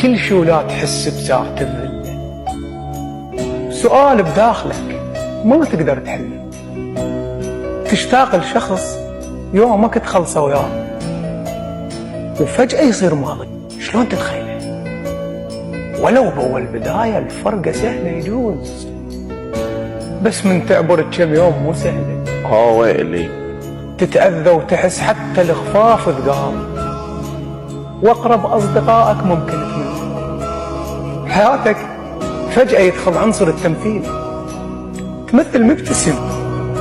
كل شي ولا تحس بساعة الذلة. سؤال بداخلك ما تقدر تحله، تشتاق لشخص يومك تخلصه وياه وفجأة يصير ماضي. شلون تتخيله؟ ولو بأول بداية الفرقة سهلة يجوز، بس من تعبر كم يوم مو سهلة. ويلي تتأذى وتحس حتى الخفاف ثقال، واقرب أصدقائك ممكن تمل. حياتك فجأة يدخل عنصر التمثيل، تمثل مبتسم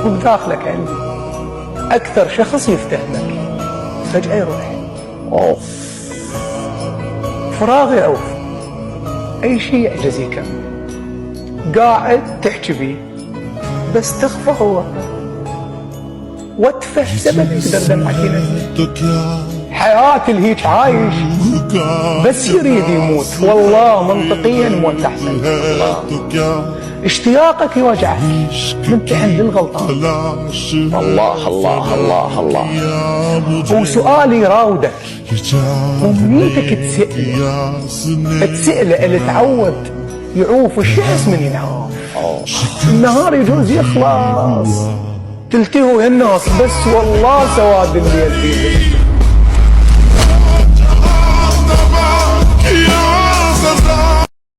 وبداخلك علم. أكثر شخص يفتهمك فجأة يروح. فراغ يعوف، أي شيء يعجز يكمل. قاعد تحكي بيه بس تخفى هو، واتفه سبب يقدر دمعك ينزل. حياة الهيج عايش بس يريد يموت، والله منطقيا موت أحسن. اشتياقك يوجعك ممتحن للغلطان. الله الله الله الله. وسؤالي يراودك، أمنيتك تسأله اللي تعود يعوف والشخص من ينعاف. النهار يجوز يخلص تلتهوا يا الناس، بس والله سواد الليل فيه.